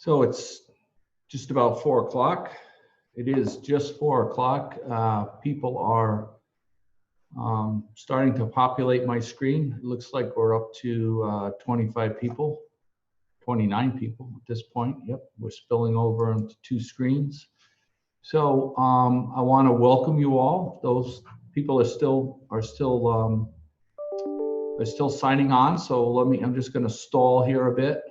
So it's just about 4 o'clock. It is just 4 o'clock. People are starting to populate my screen. It looks like we're up to 25 people, 29 people at this point. Yep, we're spilling over into 2 screens. So I want to welcome you all. Those people are still signing on. So I'm just going to stall here a bit.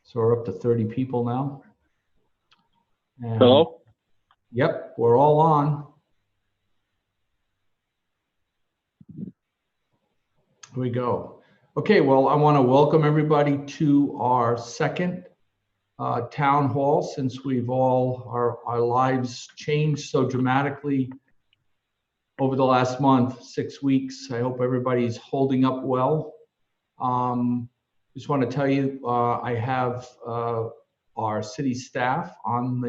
So we're up to 30 people now. And Hello? yep, we're all on. Here we go. Okay, well, I want to welcome everybody to our second town hall since we've our lives changed so dramatically over the last month, 6 weeks. I hope everybody's holding up well. Just want to tell you, I have our city staff on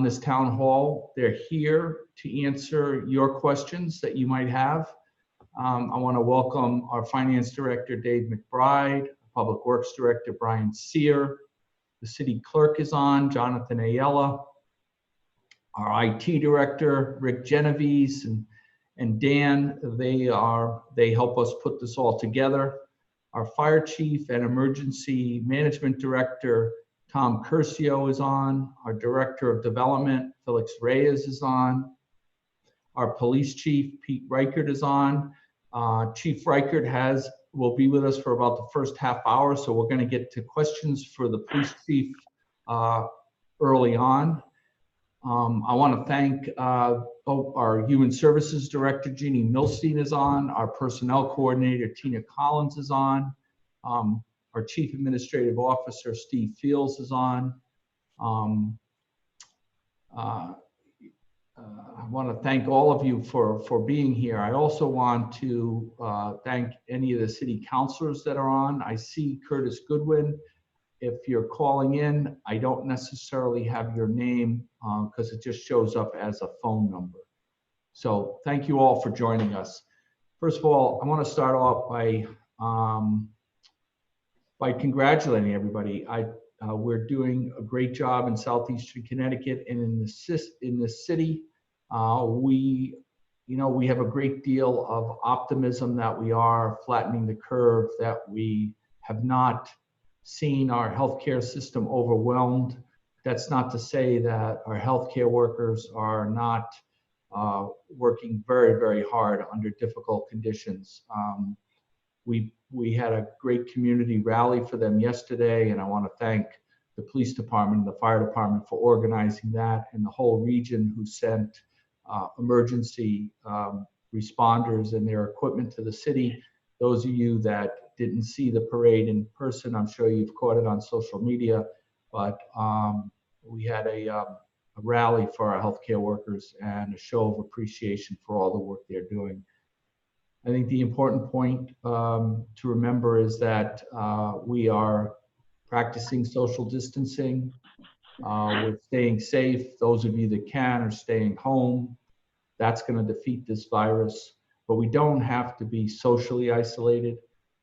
this town hall. They're here to answer your questions that you might have. I want to welcome our Finance Director, Dave McBride, Public Works Director, Brian Sear. The City Clerk is on, Jonathan Ayala. Our IT Director, Rick Genovese, and Dan, they help us put this all together. Our Fire Chief and Emergency Management Director, Tom Curcio, is on. Our Director of Development, Felix Reyes, is on. Our Police Chief, Pete Reichert, is on. Chief Reichert will be with us for about the first half hour, so we're going to get to questions for the Police Chief early on. I want to thank our Human Services Director, Jeannie Milstein, is on. Our Personnel Coordinator, Tina Collins, is on. Our Chief Administrative Officer, Steve Fields, is on. I want to thank all of you for being here. I also want to thank any of the city councilors that are on. I see Curtis Goodwin. If you're calling in, I don't necessarily have your name because it just shows up as a phone number. So thank you all for joining us. First of all, I want to start off by congratulating everybody. We're doing a great job in Southeastern Connecticut and in the city. We have a great deal of optimism that we are flattening the curve, that we have not seen our healthcare system overwhelmed. That's not to say that our healthcare workers are not working very, very hard under difficult conditions. We had a great community rally for them yesterday, and I want to thank the police department and the fire department for organizing that, and the whole region who sent emergency responders and their equipment to the city. Those of you that didn't see the parade in person, I'm sure you've caught it on social media, but we had a rally for our healthcare workers and a show of appreciation for all the work they're doing. I think the important point to remember is that we are practicing social distancing. We're staying safe. Those of you that can are staying home. That's going to defeat this virus, but we don't have to be socially isolated.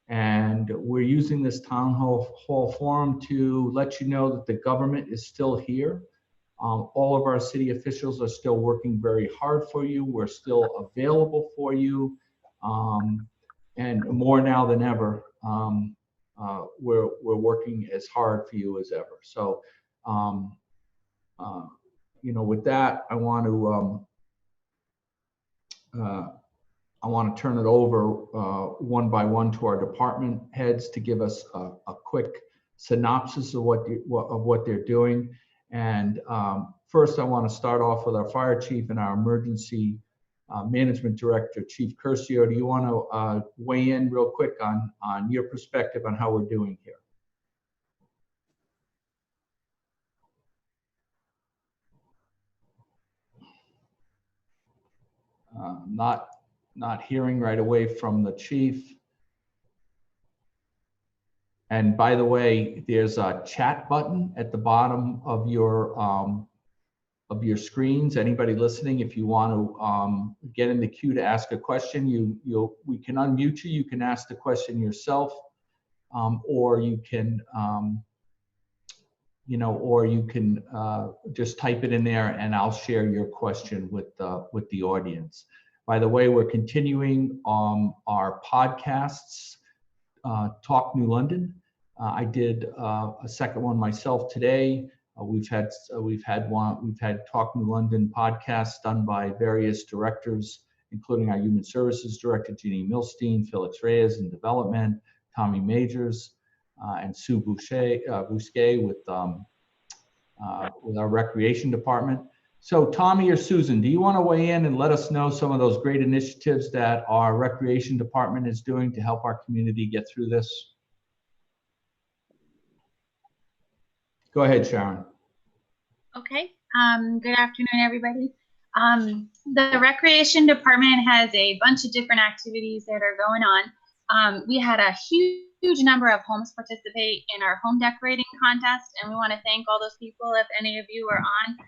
And we're using this town hall forum to let you know that the government is still here. All of our city officials are still working very hard for you. We're still available for you. And more now than ever, we're working as hard for you as ever. So, with that, I want to turn it over one by one to our department heads to give us a quick synopsis of what they're doing. And first, I want to start off with our fire chief and our emergency management director, Chief Curcio. Do you want to weigh in real quick on your perspective on how we're doing here? Not hearing right away from the chief. And by the way, there's a chat button at the bottom of your screens. Anybody listening, if you want to get in the queue to ask a question, we can unmute you. You can ask the question yourself. or you can, or you can just type it in there, and I'll share your question with the audience. By the way, we're continuing our podcasts, Talk New London. I did a second one myself today. We've had Talk New London podcasts done by various directors, including our Human Services Director, Jeannie Milstein, Felix Reyes in Development, Tommy Majors, and Sue Bousquet with our Recreation Department. So Tommy or Susan, do you want to weigh in and let us know some of those great initiatives that our Recreation Department is doing to help our community get through this? Go ahead, Sharon. Okay. Good afternoon, everybody. The Recreation Department has a bunch of different activities that are going on. We had a huge number of homes participate in our home decorating contest, and we want to thank all those people if any of you are on.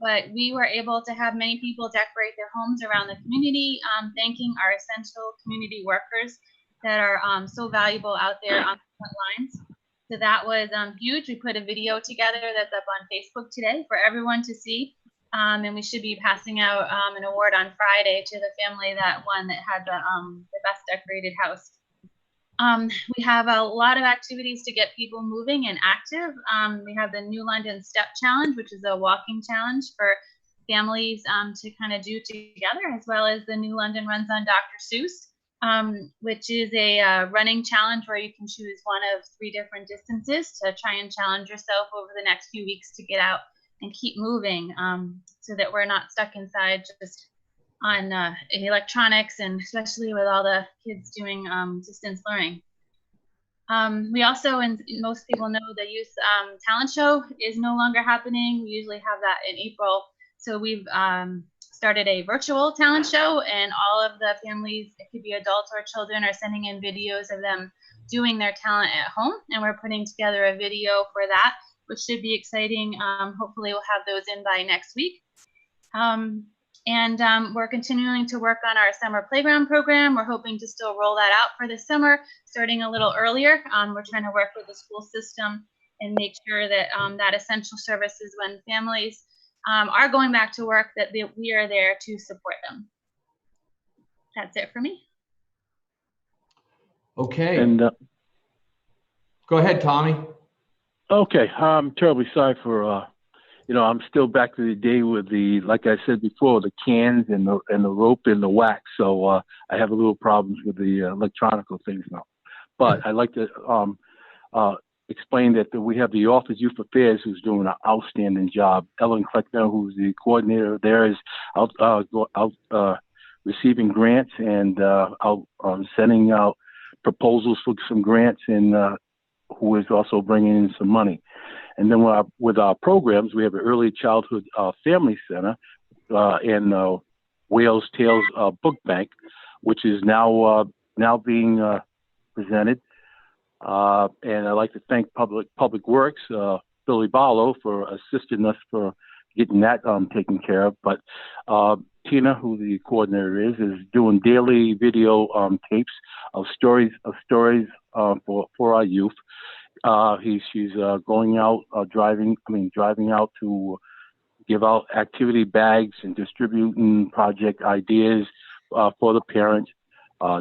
But we were able to have many people decorate their homes around the community, thanking our essential community workers that are so valuable out there on the front lines. So that was huge. We put a video together that's up on Facebook today for everyone to see. And we should be passing out an award on Friday to the family that won, that had the best decorated house. We have a lot of activities to get people moving and active. We have the New London Step Challenge, which is a walking challenge for families to kind of do together, as well as the New London Runs on Dr. Seuss, which is a running challenge where you can choose one of 3 different distances to try and challenge yourself over the next few weeks to get out and keep moving, so that we're not stuck inside just on electronics, and especially with all the kids doing distance learning. We also, and most people know, the youth talent show is no longer happening. We usually have that in April. So we've started a virtual talent show, and all of the families, it could be adults or children, are sending in videos of them doing their talent at home. And we're putting together a video for that, which should be exciting. Hopefully we'll have those in by next week. And we're continuing to work on our summer playground program. We're hoping to still roll that out for the summer, starting a little earlier. We're trying to work with the school system and make sure that that essential services, when families are going back to work, that we are there to support them. That's it for me. Okay. And go ahead, Tommy. okay, I'm terribly sorry for I'm still back to the day with the, like I said before, the cans and the rope and the wax. So I have a little problems with the electronical things now. But I'd like to explain that we have the Office of Youth Affairs, who's doing an outstanding job. Ellen Kleckner, who's the coordinator there, is out receiving grants and out sending out proposals for some grants, and who is also bringing in some money. And then with our programs, we have an early childhood family center and Wales Tales Book Bank, which is now being presented. And I'd like to thank Public Works, Billy Barlow, for assisting us for getting that taken care of. But Tina, who the coordinator is doing daily video tapes of stories for our youth. She's going out, driving out to give out activity bags and distributing project ideas for the parents,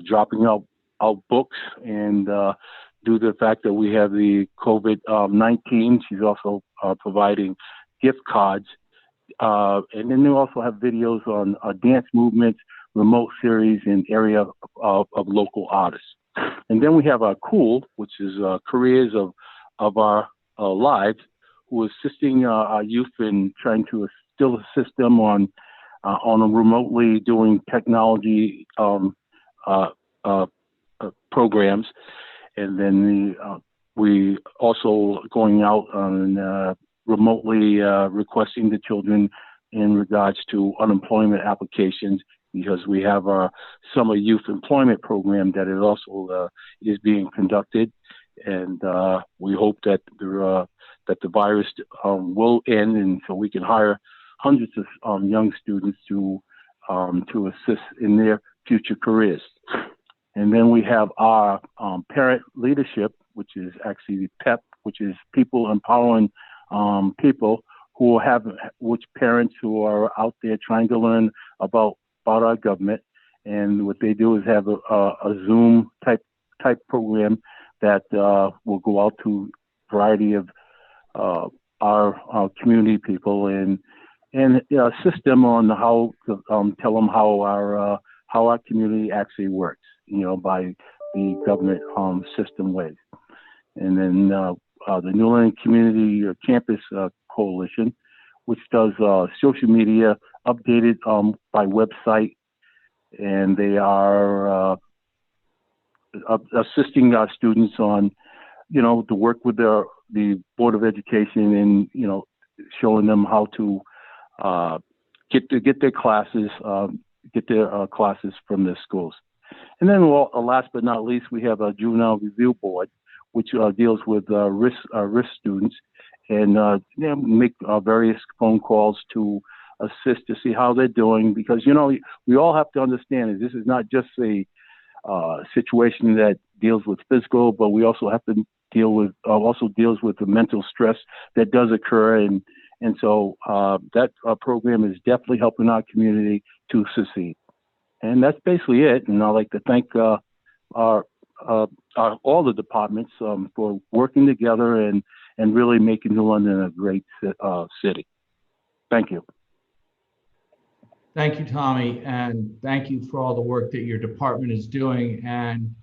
dropping out books, and due to the fact that we have the COVID-19, she's also providing gift cards. And then they also have videos on dance movements, remote series, and area of local artists. And then we have our COOL, which is careers of our lives, who is assisting our youth in trying to still assist them on remotely doing technology programs. And then we also going out on remotely requesting the children in regards to unemployment applications, because we have our summer youth employment program that is also is being conducted, and we hope that the virus will end, and so we can hire hundreds of young students to assist in their future careers. And then we have our parent leadership, which is actually PEP, which is People Empowering People, who have, which parents who are out there trying to learn about our government. And what they do is have a Zoom type program that will go out to a variety of our community people and assist them on how to tell them how our community actually works, by the government system ways. And then the New Learning Community Campus Coalition, which does social media updated by website, and they are assisting our students on, to work with the Board of Education and, showing them how to get their classes from their schools. And then last but not least, we have a Juvenile Review Board, which deals with risk students and make various phone calls to assist to see how they're doing, because we all have to understand that this is not just a situation that deals with physical, but we also have to deals with the mental stress that does occur, and so that program is definitely helping our community to succeed. And that's basically it. And I'd like to thank all the departments for working together and really making New London a great city. Thank you. Thank you, Tommy, and thank you for all the work that your department is doing, and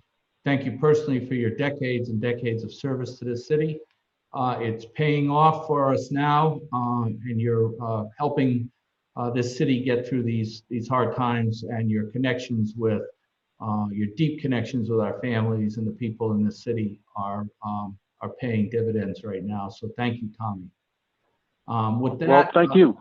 thank you personally for your decades and decades of service to this city. It's paying off for us now, and you're helping this city get through these hard times, and your connections with your deep connections with our families and the people in this city are paying dividends right now. So thank you, Tommy. With that, well, thank you.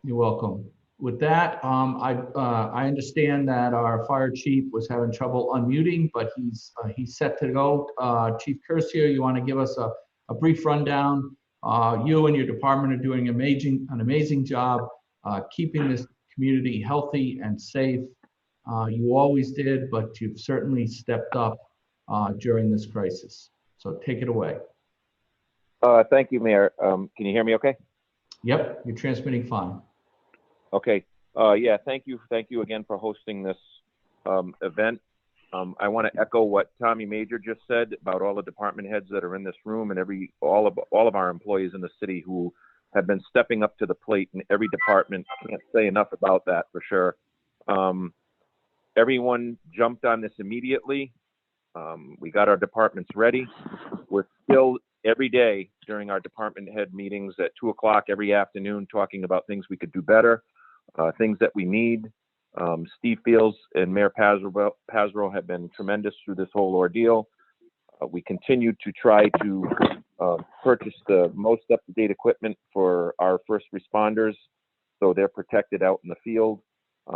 You're welcome. With that, I understand that our fire chief was having trouble unmuting, but he's set to go. Chief Curcio, you want to give us a brief rundown? You and your department are doing an amazing job keeping this community healthy and safe. You always did, but you've certainly stepped up during this crisis. So take it away. Thank you, Mayor. Can you hear me okay? Yep, you're transmitting fine. Okay. Yeah, thank you again for hosting this event. I want to echo what Tommy Major just said about all the department heads that are in this room and all of our employees in the city who have been stepping up to the plate in every department. Can't say enough about that for sure. Everyone jumped on this immediately. We got our departments ready. We're still every day during our department head meetings at 2 o'clock every afternoon talking about things we could do better, things that we need. Steve Fields and Mayor Pazro have been tremendous through this whole ordeal. We continue to try to purchase the most up-to-date equipment for our first responders so they're protected out in the field.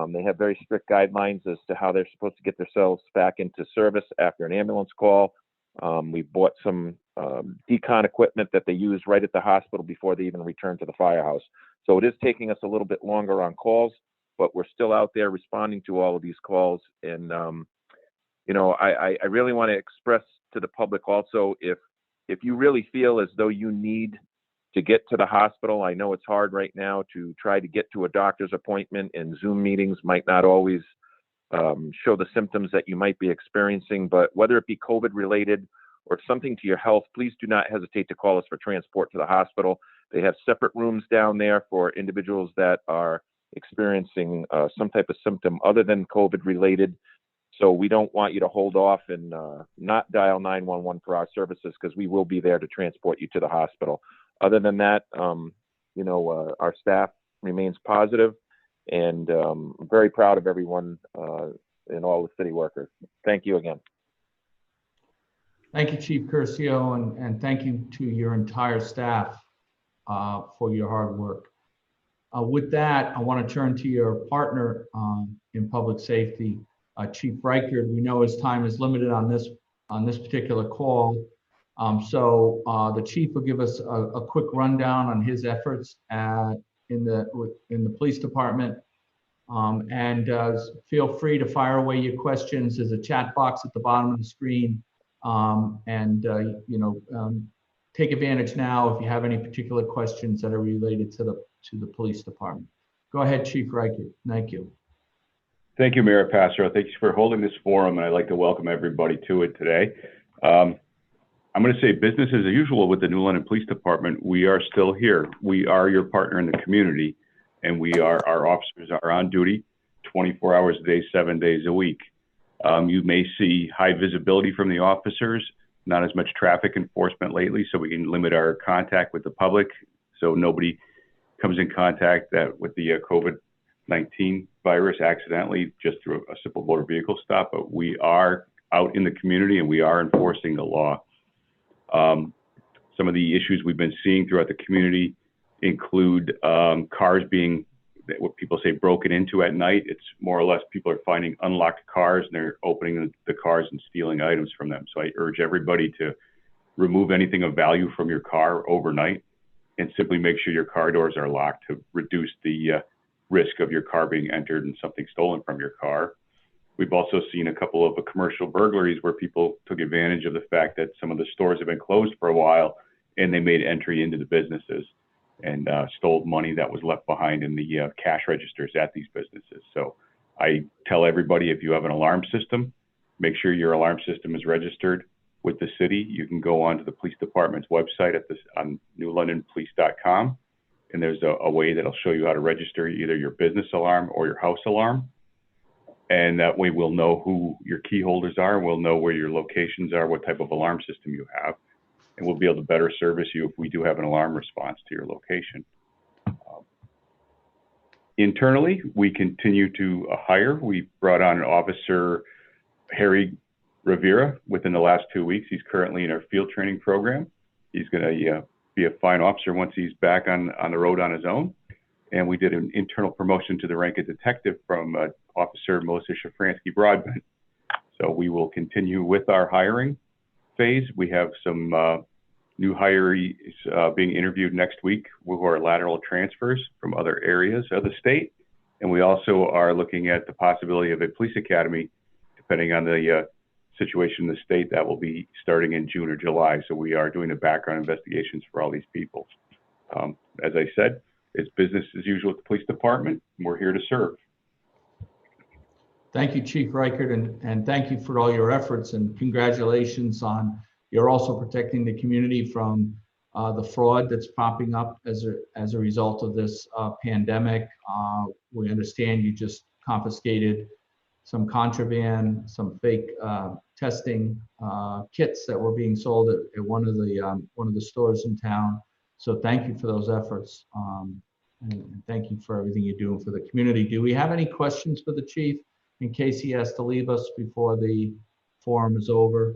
They have very strict guidelines as to how they're supposed to get themselves back into service after an ambulance call. We bought some decon equipment that they use right at the hospital before they even return to the firehouse. So it is taking us a little bit longer on calls, but we're still out there responding to all of these calls. And, I really want to express to the public also, if you really feel as though you need to get to the hospital, I know it's hard right now to try to get to a doctor's appointment, and Zoom meetings might not always show the symptoms that you might be experiencing, but whether it be COVID related or something to your health, please do not hesitate to call us for transport to the hospital. They have separate rooms down there for individuals that are experiencing some type of symptom other than COVID related. So we don't want you to hold off and not dial 911 for our services, because we will be there to transport you to the hospital. Other than that, our staff remains positive, and I'm very proud of everyone and all the city workers. Thank you again. Thank you, Chief Curcio, and thank you to your entire staff for your hard work. With that, I want to turn to your partner in public safety, Chief Reichard. We know his time is limited on this particular call. So the chief will give us a quick rundown on his efforts in the police department, Feel free to fire away your questions. There's a chat box at the bottom of the screen. Take advantage now if you have any particular questions that are related to the police department. Go ahead, Chief Reichert. Thank you. Thank you, Mayor Passero. Thank you for holding this forum, and I'd like to welcome everybody to it today. I'm going to say business as usual with the New London Police Department. We are still here. We are your partner in the community, and our officers are on duty 24 hours a day, 7 days a week. You may see high visibility from the officers, not as much traffic enforcement lately, so we can limit our contact with the public so nobody comes in contact with the COVID-19 virus accidentally just through a simple motor vehicle stop. But we are out in the community and we are enforcing the law. Some of the issues we've been seeing throughout the community include cars being, what people say, broken into at night. It's more or less people are finding unlocked cars and they're opening the cars and stealing items from them. So I urge everybody to remove anything of value from your car overnight and simply make sure your car doors are locked to reduce the risk of your car being entered and something stolen from your car. We've also seen a couple of commercial burglaries where people took advantage of the fact that some of the stores have been closed for a while and they made entry into the businesses and stole money that was left behind in the cash registers at these businesses. So I tell everybody, if you have an alarm system, make sure your alarm system is registered with the city. You can go onto the police department's website on newlondonpolice.com, and there's a way that'll show you how to register either your business alarm or your house alarm. And that way we'll know who your key holders are, we'll know where your locations are, what type of alarm system you have, and we'll be able to better service you if we do have an alarm response to your location. Internally, we continue to hire. We brought on Officer Harry Rivera within the last 2 weeks. He's currently in our field training program. He's going to be a fine officer once he's back on the road on his own. And we did an internal promotion to the rank of detective from Officer Melissa Shafransky-Broadbent. So we will continue with our hiring phase. We have some new hires being interviewed next week who are lateral transfers from other areas of the state. And we also are looking at the possibility of a police academy, depending on the situation in the state, that will be starting in June or July. So we are doing the background investigations for all these people. As I said, it's business as usual at the police department. We're here to serve. Thank you, Chief Reichert, and thank you for all your efforts, and congratulations on you're also protecting the community from the fraud that's popping up as a result of this pandemic. We understand you just confiscated some contraband, some fake testing kits that were being sold at one of the stores in town. So thank you for those efforts, and thank you for everything you're doing for the community. Do we have any questions for the chief in case he has to leave us before the forum is over?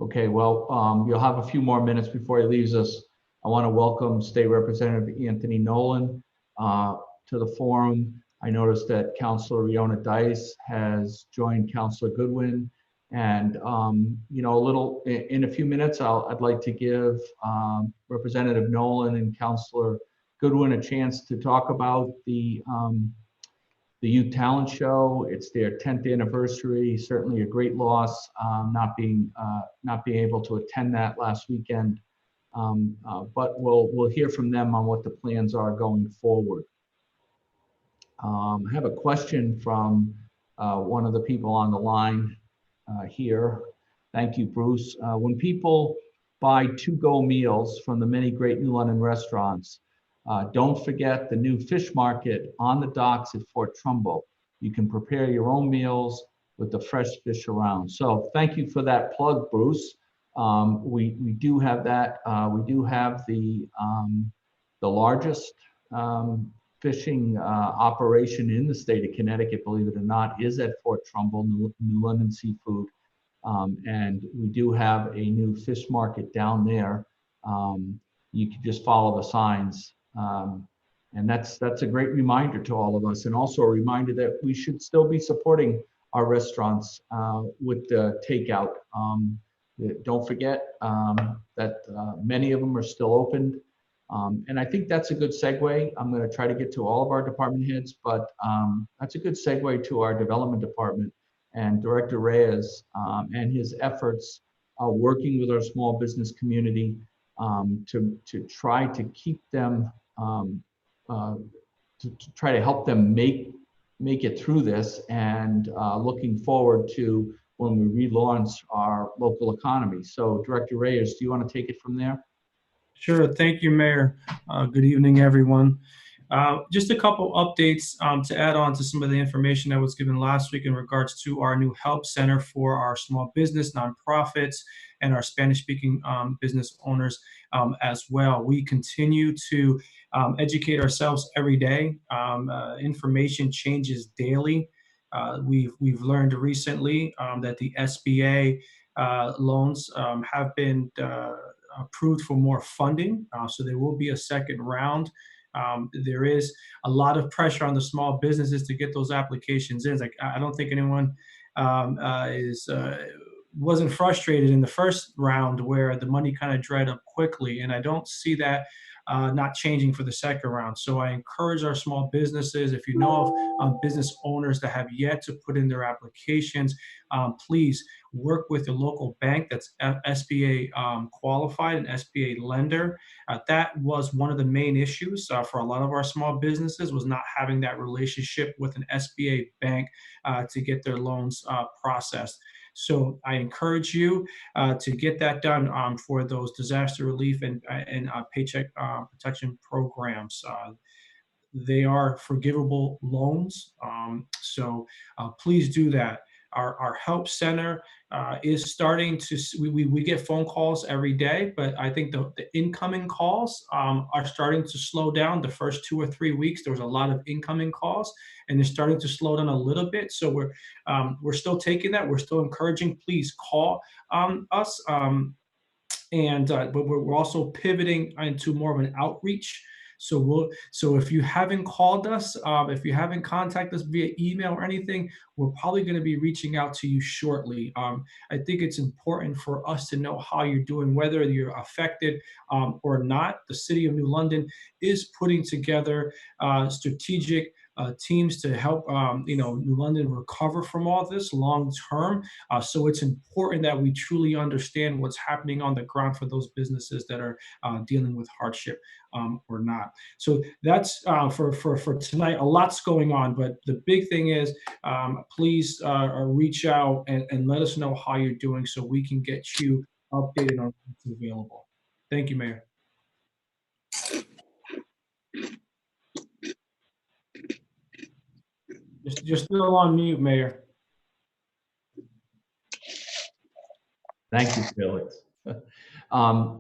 Okay, well, you'll have a few more minutes before he leaves us. I want to welcome State Representative Anthony Nolan to the forum. I noticed that Councilor Riona Dice has joined Councilor Goodwin. And, in a few minutes, I'd like to give Representative Nolan and Councilor Goodwin a chance to talk about the Youth Talent Show. It's their 10th anniversary. Certainly a great loss not being able to attend that last weekend. But we'll hear from them on what the plans are going forward. I have a question from one of the people on the line here. Thank you, Bruce. When people buy to-go meals from the many great New London restaurants, don't forget the new fish market on the docks at Fort Trumbull. You can prepare your own meals with the fresh fish around. So thank you for that plug, Bruce. We do have that. We do have the largest fishing operation in the state of Connecticut, believe it or not, is at Fort Trumbull, New London Seafood. And we do have a new fish market down there. You can just follow the signs. And that's a great reminder to all of us, and also a reminder that we should still be supporting our restaurants with the takeout. Don't forget that many of them are still open. And I think that's a good segue. I'm going to try to get to all of our department heads, but that's a good segue to our development department and Director Reyes and his efforts working with our small business community to try to keep them, to try to help them make it through this, and looking forward to when we relaunch our local economy. So Director Reyes, do you want to take it from there? Sure. Thank you, Mayor. Good evening, everyone. Just a couple updates to add on to some of the information that was given last week in regards to our new help center for our small business, nonprofits, and our Spanish-speaking business owners as well. We continue to educate ourselves every day. Information changes daily. We've learned recently that the SBA loans have been approved for more funding, so there will be a second round. There is a lot of pressure on the small businesses to get those applications in. Like, I don't think anyone wasn't frustrated in the first round where the money kind of dried up quickly, and I don't see that not changing for the second round. So I encourage our small businesses, if you know of business owners that have yet to put in their applications, please work with a local bank that's SBA qualified, an SBA lender. That was one of the main issues for a lot of our small businesses, was not having that relationship with an SBA bank to get their loans processed. So I encourage you to get that done for those disaster relief and paycheck protection programs. They are forgivable loans, so please do that. Our help center is starting to, we get phone calls every day, but I think the incoming calls are starting to slow down. The first 2 or 3 weeks, there was a lot of incoming calls, and they're starting to slow down a little bit. So we're still taking that. We're still encouraging. Please call us. But we're also pivoting into more of an outreach. So if you haven't called us, if you haven't contacted us via email or anything, we're probably going to be reaching out to you shortly. I think it's important for us to know how you're doing, whether you're affected or not. The City of New London is putting together strategic teams to help New London recover from all this long term. So it's important that we truly understand what's happening on the ground for those businesses that are dealing with hardship or not. So that's for tonight. A lot's going on, but the big thing is please reach out and let us know how you're doing so we can get you updated on what's available. Thank you, Mayor. You're still on mute, Mayor. Thank you, Felix.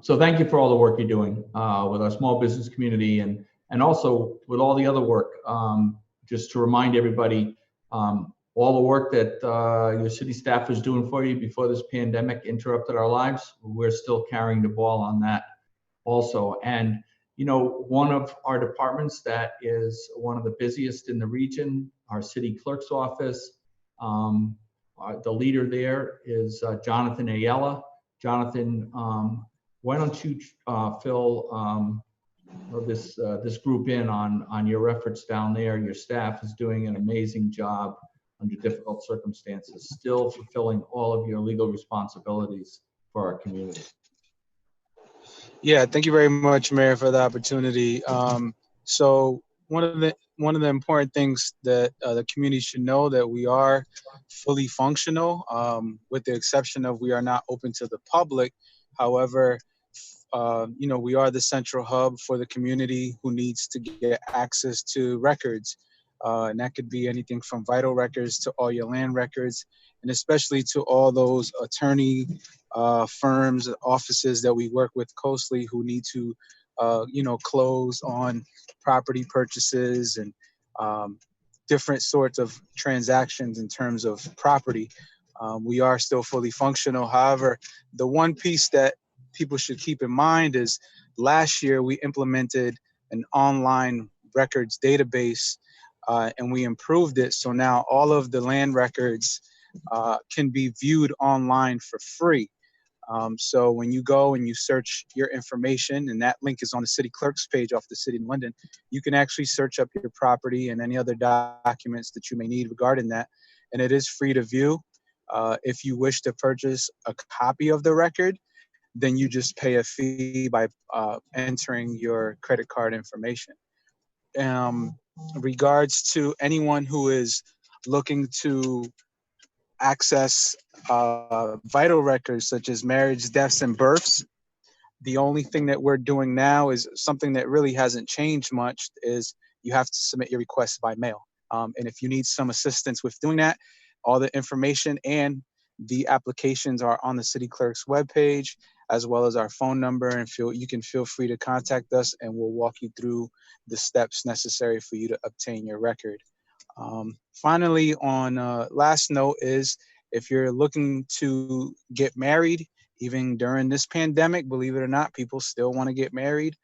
So thank you for all the work you're doing with our small business community and also with all the other work. Just to remind everybody, all the work that your city staff was doing for you before this pandemic interrupted our lives, we're still carrying the ball on that also. And one of our departments that is one of the busiest in the region, our city clerk's office, the leader there is Jonathan Ayala. Jonathan, why don't you fill this group in on your efforts down there? Your staff is doing an amazing job under difficult circumstances, still fulfilling all of your legal responsibilities for our community. Yeah, thank you very much, Mayor, for the opportunity. So one of the important things that the community should know, that we are fully functional, with the exception of we are not open to the public. However, we are the central hub for the community who needs to get access to records. And that could be anything from vital records to all your land records, and especially to all those attorney firms, offices that we work with closely who need to, close on property purchases and different sorts of transactions in terms of property. We are still fully functional. However, the one piece that people should keep in mind is last year we implemented an online records database, and we improved it. So now all of the land records can be viewed online for free. So when you go and you search your information, and that link is on the city clerk's page off the City of London, you can actually search up your property and any other documents that you may need regarding that. And it is free to view. If you wish to purchase a copy of the record, then you just pay a fee by entering your credit card information. Regards to anyone who is looking to access vital records such as marriage, deaths, and births, the only thing that we're doing now is something that really hasn't changed much, is you have to submit your request by mail. And if you need some assistance with doing that, all the information and the applications are on the city clerk's webpage, as well as our phone number, and you can feel free to contact us and we'll walk you through the steps necessary for you to obtain your record. Finally, on last note is, if you're looking to get married, even during this pandemic, believe it or not, people still want to get married.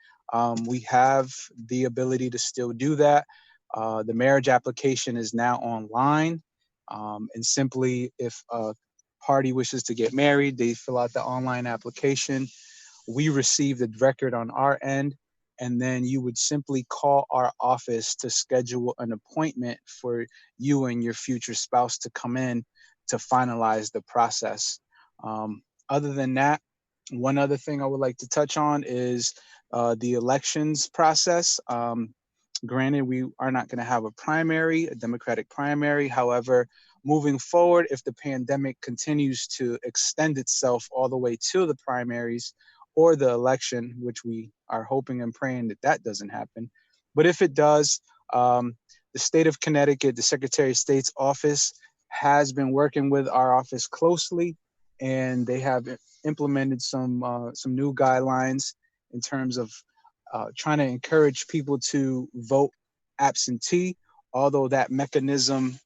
We have the ability to still do that. The marriage application is now online. And simply, if a party wishes to get married, they fill out the online application. We receive the record on our end, and then you would simply call our office to schedule an appointment for you and your future spouse to come in to finalize the process. Other than that, one other thing I would like to touch on is the elections process. Granted, we are not going to have a Democratic primary. However, moving forward, if the pandemic continues to extend itself all the way to the primaries or the election, which we are hoping and praying that that doesn't happen. But if it does, the state of Connecticut, the Secretary of State's office has been working with our office closely, and they have implemented some new guidelines in terms of trying to encourage people to vote absentee, although that mechanism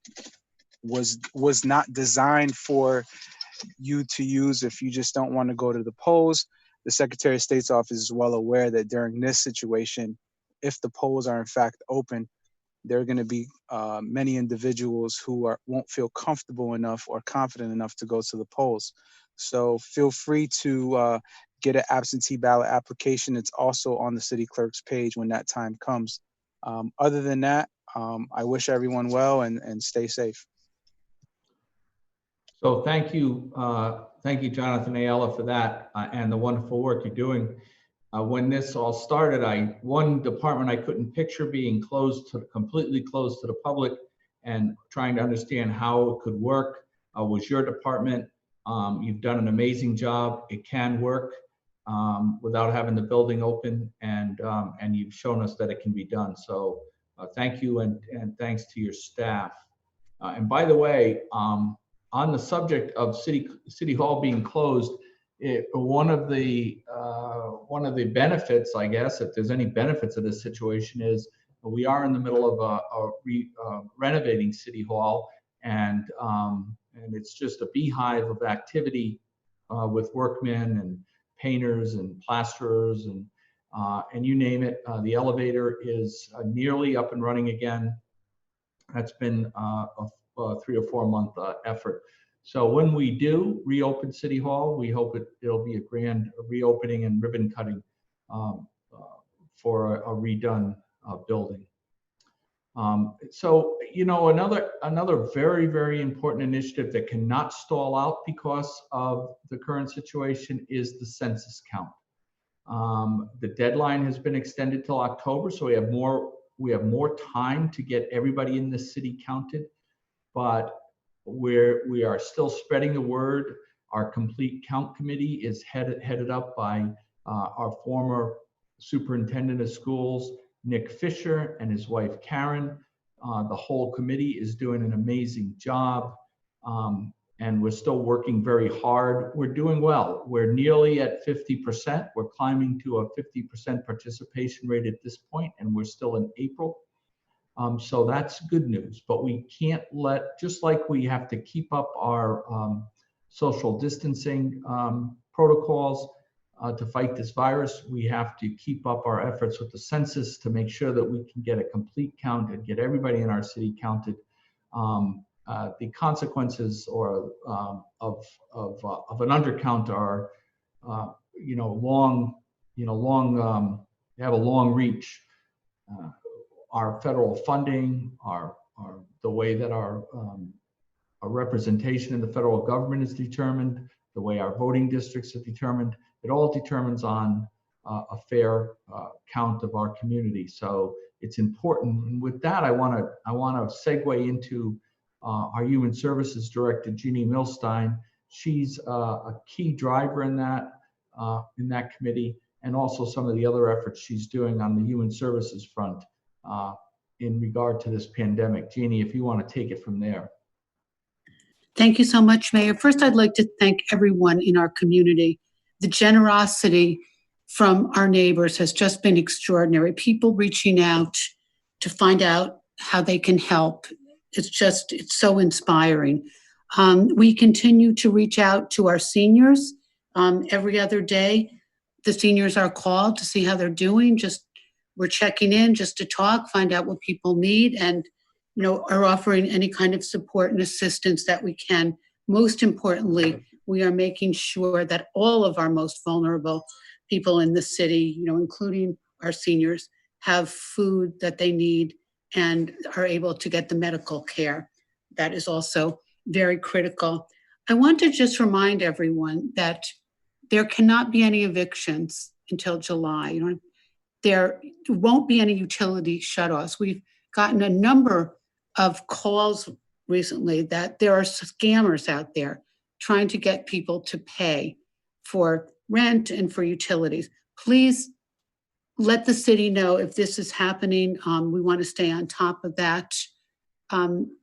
was not designed for you to use if you just don't want to go to the polls. The Secretary of State's office is well aware that during this situation, if the polls are in fact open, there are going to be many individuals who won't feel comfortable enough or confident enough to go to the polls. So feel free to get an absentee ballot application. It's also on the city clerk's page when that time comes. Other than that, I wish everyone well and stay safe. So thank you, Jonathan Ayala, for that and the wonderful work you're doing. When this all started, one department I couldn't picture being completely closed to the public, and trying to understand how it could work was your department. You've done an amazing job. It can work without having the building open, and you've shown us that it can be done. So thank you, and thanks to your staff. And by the way, on the subject of City Hall being closed, one of the benefits, I guess, if there's any benefits of this situation, is we are in the middle of renovating City Hall, and it's just a beehive of activity with workmen and painters and plasterers and you name it. The elevator is nearly up and running again. That's been a 3 or 4 month effort. So when we do reopen City Hall, we hope it'll be a grand reopening and ribbon cutting for a redone building. So, you know, another very, very important initiative that cannot stall out because of the current situation is the census count. The deadline has been extended till October, so we have more time to get everybody in the city counted. But we are still spreading the word. Our complete count committee is headed up by our former superintendent of schools, Nick Fisher, and his wife, Karen. The whole committee is doing an amazing job, and we're still working very hard. We're doing well. We're nearly at 50%. We're climbing to a 50% participation rate at this point, and we're still in April. So that's good news, but we can't just like we have to keep up our social distancing protocols to fight this virus, we have to keep up our efforts with the census to make sure that we can get a complete count and get everybody in our city counted. The consequences of an undercount are they have a long reach. Our federal funding, the way that our representation in the federal government is determined, the way our voting districts are determined, it all determines on a fair count of our community. So it's important. And with that, I want to segue into our Human Services Director, Jeannie Milstein. She's a key driver in that committee, and also some of the other efforts she's doing on the human services front in regard to this pandemic. Jeannie, if you want to take it from there. Thank you so much, Mayor. First, I'd like to thank everyone in our community. The generosity from our neighbors has just been extraordinary. People reaching out to find out how they can help. It's so inspiring. We continue to reach out to our seniors every other day. The seniors are called to see how they're doing. We're checking in just to talk, find out what people need, and are offering any kind of support and assistance that we can. Most importantly, we are making sure that all of our most vulnerable people in the city, including our seniors, have food that they need and are able to get the medical care. That is also very critical. I want to just remind everyone that there cannot be any evictions until July. There won't be any utility shutoffs. We've gotten a number of calls recently that there are scammers out there trying to get people to pay for rent and for utilities. Please let the city know if this is happening. We want to stay on top of that.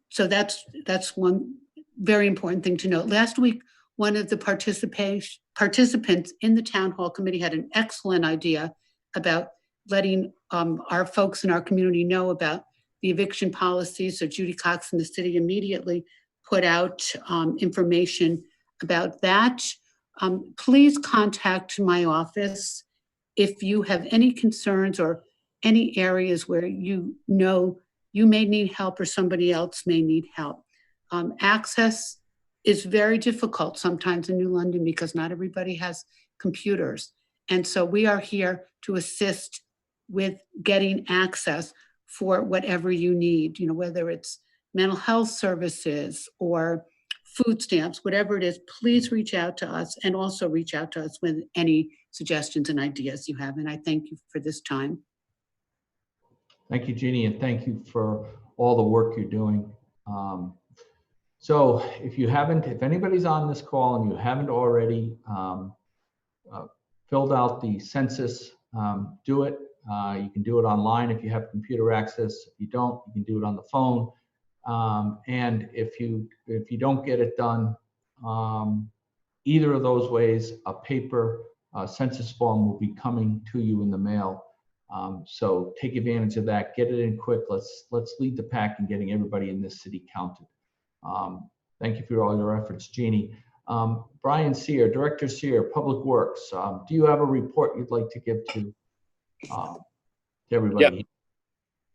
So that's one very important thing to note. Last week, one of the participants in the town hall committee had an excellent idea about letting our folks in our community know about the eviction policy. So Judy Cox and the city immediately put out information about that. Please contact my office if you have any concerns or any areas where you may need help or somebody else may need help. Access is very difficult sometimes in New London because not everybody has computers. And so we are here to assist with getting access for whatever you need, whether it's mental health services or food stamps, whatever it is. Please reach out to us, and also reach out to us with any suggestions and ideas you have. And I thank you for this time. Thank you, Jeannie, and thank you for all the work you're doing. So if anybody's on this call and you haven't already filled out the census, do it. You can do it online if you have computer access. If you don't, you can do it on the phone. And if you don't get it done either of those ways, a paper census form will be coming to you in the mail. So take advantage of that. Get it in quick. Let's lead the pack in getting everybody in this city counted. Thank you for all your efforts, Jeannie. Brian Sear, Director Sear, Public Works. Do you have a report you'd like to give to everybody?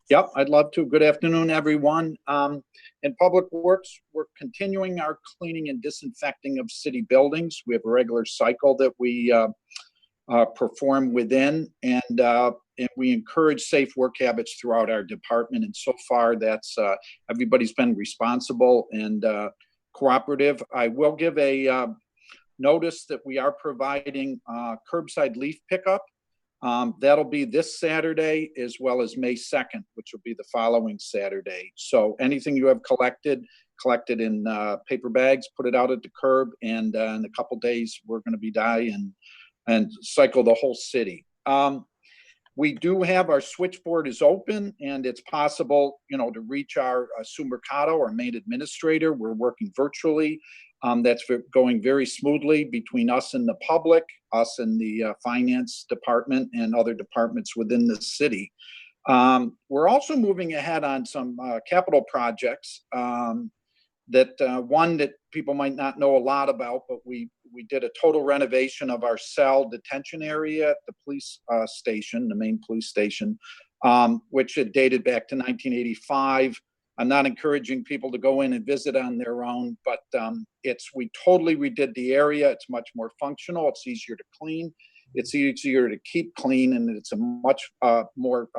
Yep, I'd love to. Good afternoon, everyone. In Public Works, we're continuing our cleaning and disinfecting of city buildings. We have a regular cycle that we perform within, and we encourage safe work habits throughout our department. And so far, that's everybody's been responsible and cooperative. I will give a notice that we are providing curbside leaf pickup. That'll be this Saturday as well as May 2nd, which will be the following Saturday. So anything you have collected in paper bags, put it out at the curb, and in a couple days, we're going to be and cycle the whole city. We do have our switchboard is open, and it's possible, to reach our Sue Mercado, our main administrator. We're working virtually. That's going very smoothly between us and the public, us and the finance department and other departments within the city. We're also moving ahead on some capital projects one that people might not know a lot about, but we did a total renovation of our cell detention area at the police station, the main police station, which had dated back to 1985. I'm not encouraging people to go in and visit on their own, but we totally redid the area. It's much more functional. It's easier to clean. It's easier to keep clean, and it's a much more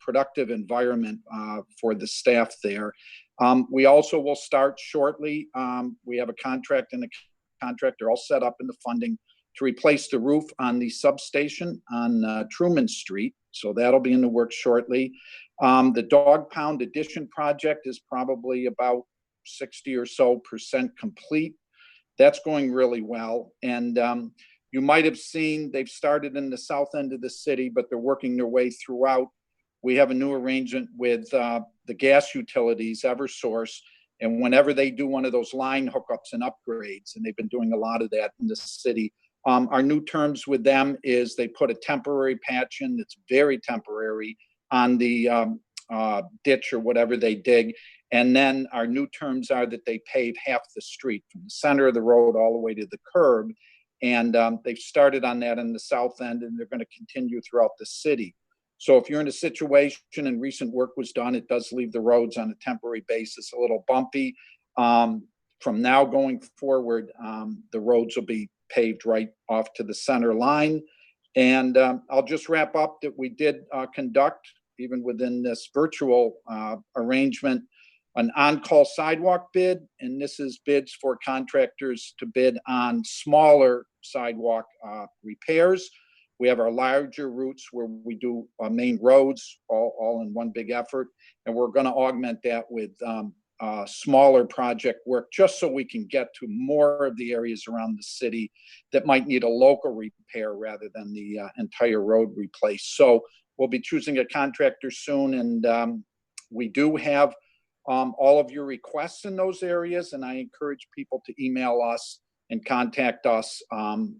productive environment for the staff there. We also will start shortly. We have a contract and a contractor all set up in the funding to replace the roof on the substation on Truman Street. So that'll be in the works shortly. The Dog Pound addition project is probably about 60% or so complete. That's going really well. And you might have seen they've started in the south end of the city, but they're working their way throughout. We have a new arrangement with the gas utilities, Eversource, and whenever they do one of those line hookups and upgrades, and they've been doing a lot of that in the city, our new terms with them is they put a temporary patch in that's very temporary on the ditch or whatever they dig. And then our new terms are that they pave half the street from the center of the road all the way to the curb. And they've started on that in the south end, and they're going to continue throughout the city. So if you're in a situation and recent work was done, it does leave the roads on a temporary basis a little bumpy. From now going forward, the roads will be paved right off to the center line. And I'll just wrap up that we did conduct, even within this virtual arrangement, an on-call sidewalk bid. And this is bids for contractors to bid on smaller sidewalk repairs. We have our larger routes where we do main roads all in one big effort. And we're going to augment that with smaller project work, just so we can get to more of the areas around the city that might need a local repair rather than the entire road replaced. So we'll be choosing a contractor soon, and we do have all of your requests in those areas, and I encourage people to email us and contact us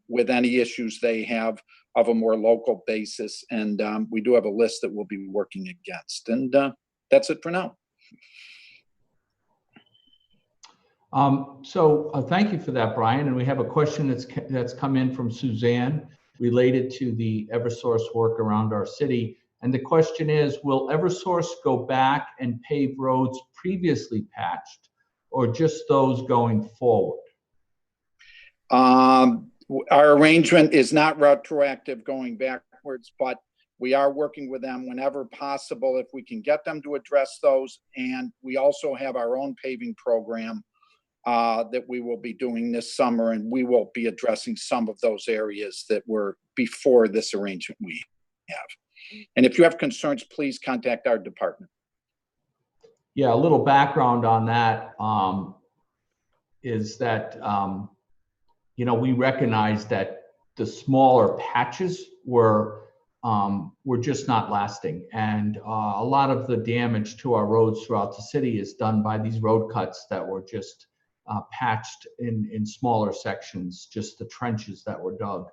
with any issues they have of a more local basis. And we do have a list that we'll be working against. And that's it for now. Thank you for that, Brian. And we have a question that's come in from Suzanne related to the Eversource work around our city. And the question is, will Eversource go back and pave roads previously patched, or just those going forward? Our arrangement is not retroactive going backwards, but we are working with them whenever possible if we can get them to address those. And we also have our own paving program that we will be doing this summer, and we will be addressing some of those areas that were before this arrangement we have. And if you have concerns, please contact our department. Yeah, a little background on that is that, we recognize that the smaller patches were just not lasting. And a lot of the damage to our roads throughout the city is done by these road cuts that were just patched in smaller sections, just the trenches that were dug.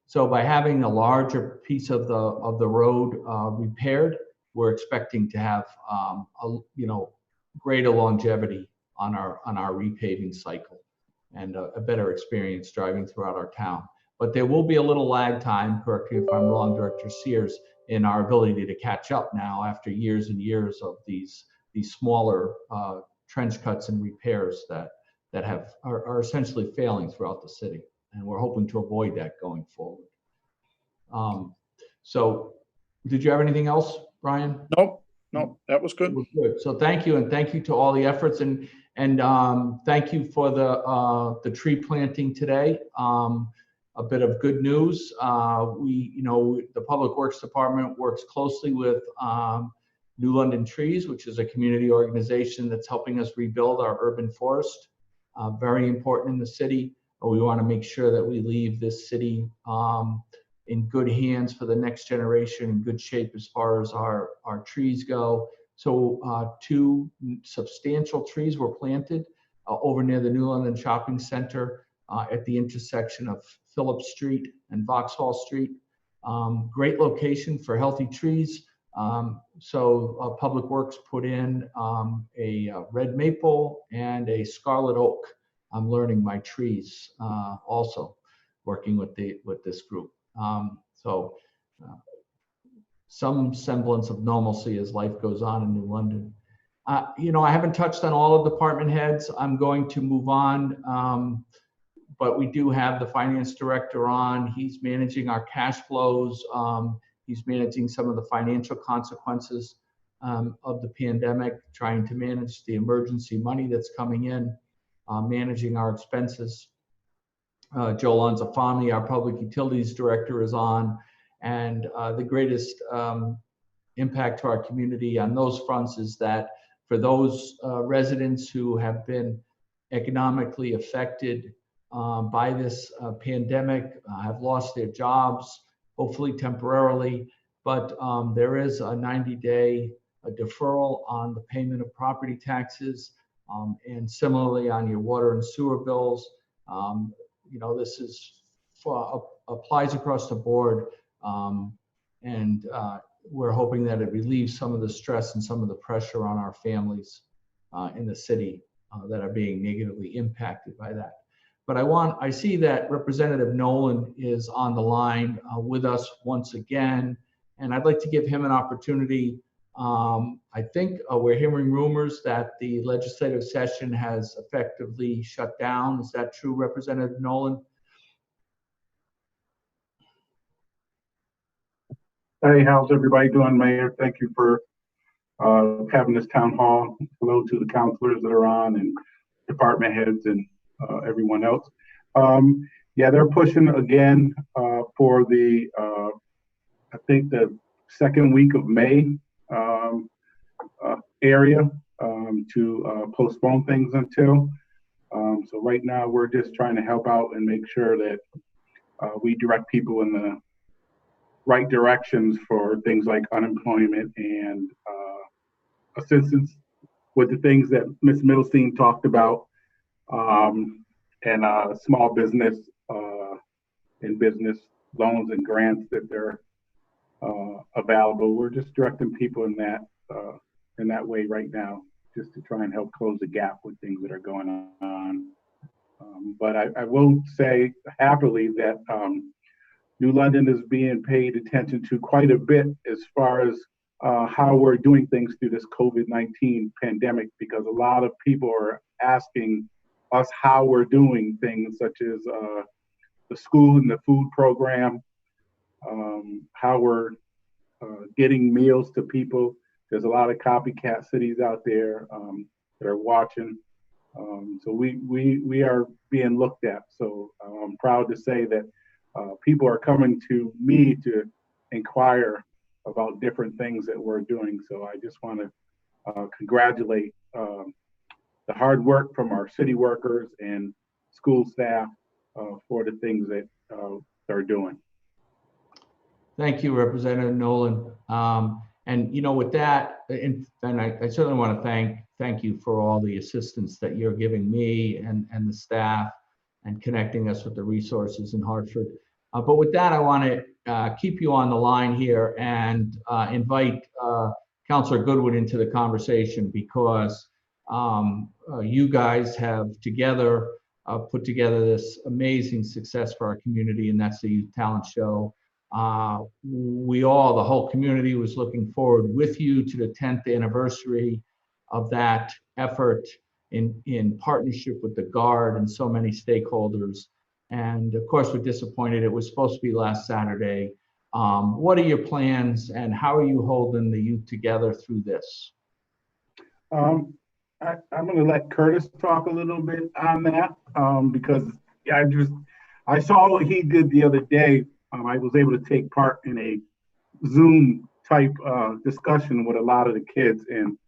So by having a larger piece of the road repaired, we're expecting to have greater longevity on our repaving cycle and a better experience driving throughout our town. But there will be a little lag time, correct me if I'm wrong, Director Sears, in our ability to catch up now after years and years of these smaller trench cuts and repairs that are essentially failing throughout the city. And we're hoping to avoid that going forward. So did you have anything else, Brian? Nope, that was good. Good. So thank you, and thank you to all the efforts, and thank you for the tree planting today. A bit of good news. The Public Works Department works closely with New London Trees, which is a community organization that's helping us rebuild our urban forest. Very important in the city. We want to make sure that we leave this city in good hands for the next generation, in good shape as far as our trees go. So 2 substantial trees were planted over near the New London Shopping Center at the intersection of Phillips Street and Vauxhall Street. Great location for healthy trees. So Public Works put in a red maple and a scarlet oak. I'm learning my trees also, working with this group. Some semblance of normalcy as life goes on in New London. I haven't touched on all of the department heads. I'm going to move on. But we do have the finance director on. He's managing our cash flows. He's managing some of the financial consequences of the pandemic, trying to manage the emergency money that's coming in, managing our expenses. Joe Lanzafame, our public utilities director, is on. And the greatest impact to our community on those fronts is that for those residents who have been economically affected by this pandemic, have lost their jobs, hopefully temporarily, but there is a 90-day deferral on the payment of property taxes, and similarly on your water and sewer bills. This is applies across the board, and we're hoping that it relieves some of the stress and some of the pressure on our families in the city that are being negatively impacted by that. But I see that Representative Nolan is on the line with us once again, and I'd like to give him an opportunity. I think we're hearing rumors that the legislative session has effectively shut down. Is that true, Representative Nolan? Hey, how's everybody doing, Mayor? Thank you for having this town hall. Hello to the counselors that are on and department heads and everyone else. Yeah, they're pushing again for the, I think the second week of May area to postpone things until. So right now we're just trying to help out and make sure that we direct people in the right directions for things like unemployment and assistance with the things that Ms. Middlestein talked about, and small business and business loans and grants that they're available. We're just directing people in that way right now, just to try and help close the gap with things that are going on. But I will say happily that New London is being paid attention to quite a bit as far as how we're doing things through this COVID-19 pandemic, because a lot of people are asking us how we're doing things such as the school and the food program, how we're getting meals to people. There's a lot of copycat cities out there that are watching. So we are being looked at. So I'm proud to say that people are coming to me to inquire about different things that we're doing. So I just want to congratulate the hard work from our city workers and school staff for the things that they're doing. Thank you, Representative Nolan. And with that, and I certainly want to thank you for all the assistance that you're giving me and the staff and connecting us with the resources in Hartford. But with that, I want to keep you on the line here and invite Councilor Goodwin into the conversation, because you guys have together put together this amazing success for our community, and that's the Youth Talent Show. The whole community was looking forward with you to the 10th anniversary of that effort in partnership with the Guard and so many stakeholders. And of course, we're disappointed. It was supposed to be last Saturday. What are your plans, and how are you holding the youth together through this? I'm going to let Curtis talk a little bit on that, because I saw what he did the other day. I was able to take part in a Zoom type discussion with a lot of the kids, and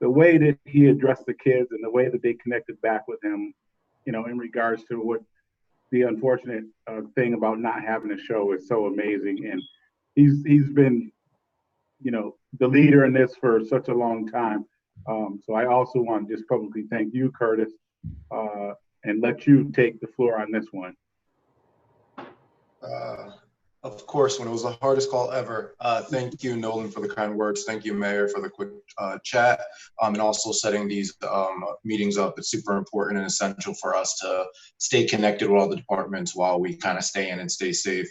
the way that he addressed the kids and the way that they connected back with him, in regards to what the unfortunate thing about not having a show is so amazing. And he's been, the leader in this for such a long time. So I also want to just publicly thank you, Curtis, and let you take the floor on this one. Of course, when it was the hardest call ever. Thank you, Nolan, for the kind words. Thank you, Mayor, for the quick chat, and also setting these meetings up. It's super important and essential for us to stay connected with all the departments while we kind of stay in and stay safe.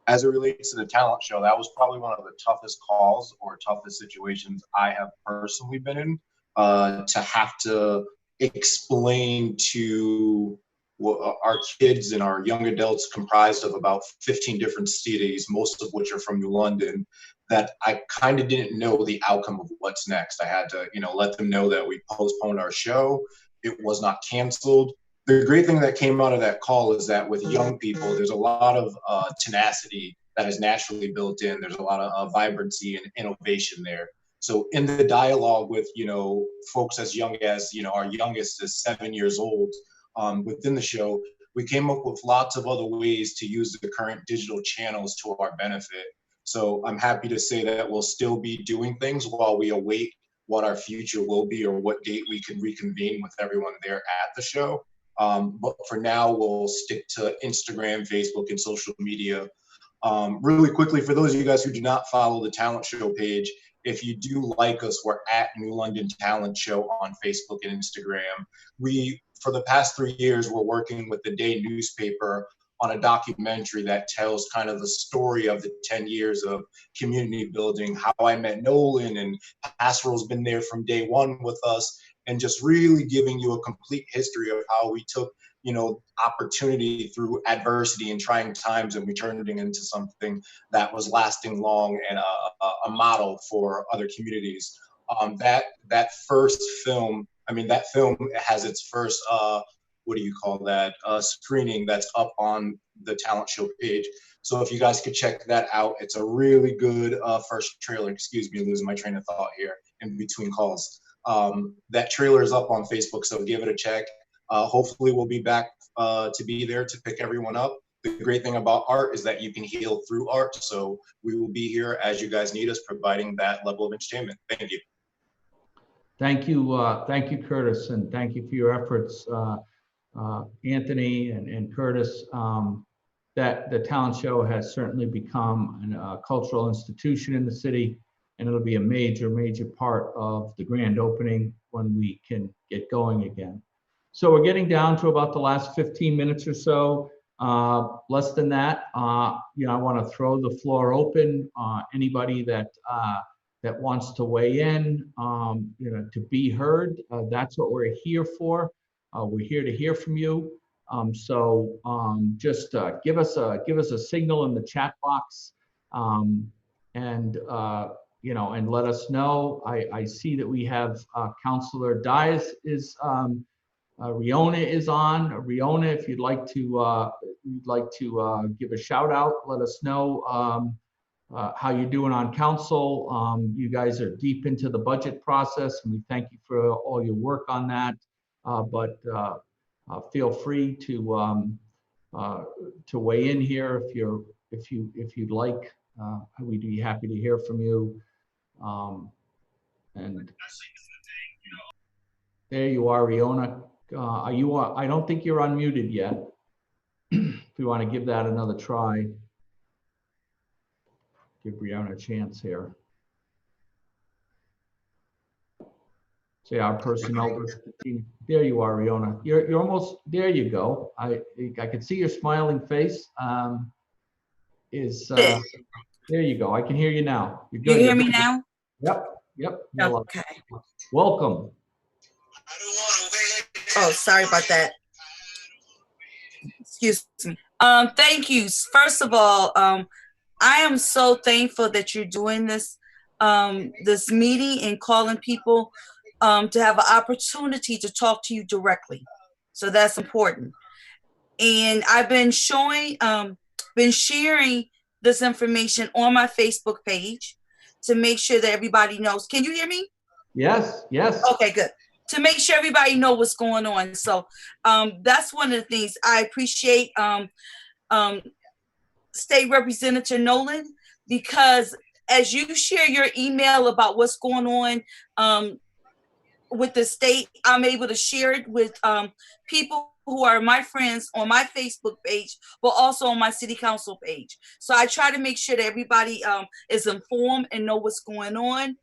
As it relates to the talent show, that was probably one of the toughest calls or toughest situations I have personally been in. to have to explain to our kids and our young adults, comprised of about 15 different cities, most of which are from New London, that I kind of didn't know the outcome of what's next. I had to, let them know that we postponed our show. It was not canceled. The great thing that came out of that call is that with young people, there's a lot of tenacity that is naturally built in. There's a lot of vibrancy and innovation there. So in the dialogue with, folks as young as, our youngest is 7 years old, within the show, we came up with lots of other ways to use the current digital channels to our benefit. So I'm happy to say that we'll still be doing things while we await what our future will be or what date we can reconvene with everyone there at the show. But for now, we'll stick to Instagram, Facebook, and social media. Really quickly, for those of you guys who do not follow the Talent Show page, if you do like us, we're at New London Talent Show on Facebook and Instagram. For the past 3 years, we're working with the Day newspaper on a documentary that tells kind of the story of the 10 years of community building, how I met Nolan, and Pastoral's been there from day one with us, and just really giving you a complete history of how we took, opportunity through adversity and trying times, and we turned it into something that was lasting long and a model for other communities. That first film, that film has its first, screening that's up on the Talent Show page. So if you guys could check that out, it's a really good first trailer. Excuse me, losing my train of thought here in between calls. That trailer is up on Facebook, so give it a check. Hopefully we'll be back to be there to pick everyone up. The great thing about art is that you can heal through art. So we will be here as you guys need us, providing that level of entertainment. Thank you. Thank you, Curtis, and thank you for your efforts, Anthony and Curtis. That the Talent Show has certainly become a cultural institution in the city, and it'll be a major part of the grand opening when we can get going again. So we're getting down to about the last 15 minutes or so, less than that. I want to throw the floor open. Anybody that wants to weigh in, to be heard. That's what we're here for. We're here to hear from you. Just give us a signal in the chat box, and let us know. I see that we have Councilor Dias is. Riona is on. Riona, if you'd like to give a shout out, let us know how you're doing on council. You guys are deep into the budget process, and we thank you for all your work on that. But feel free to weigh in here if you'd like. We'd be happy to hear from you. And there you are, Riona. Are you? I don't think you're unmuted yet. If you want to give that another try, give Riona a chance here. See our personnel. There you are, Riona. You're almost there. You go. I can see your smiling face. There you go. I can hear you now. You hear me now? Yep. Okay. Welcome. Oh, sorry about that. Excuse me. Thank you. First of all, I am so thankful that you're doing this meeting and calling people to have an opportunity to talk to you directly. So that's important. And I've been sharing this information on my Facebook page to make sure that everybody knows. Can you hear me? Yes. Okay, good. To make sure everybody know what's going on. So that's one of the things I appreciate State Representative Nolan, because as you share your email about what's going on with the state, I'm able to share it with people who are my friends on my Facebook page, but also on my city council page. So I try to make sure that everybody is informed and know what's going on.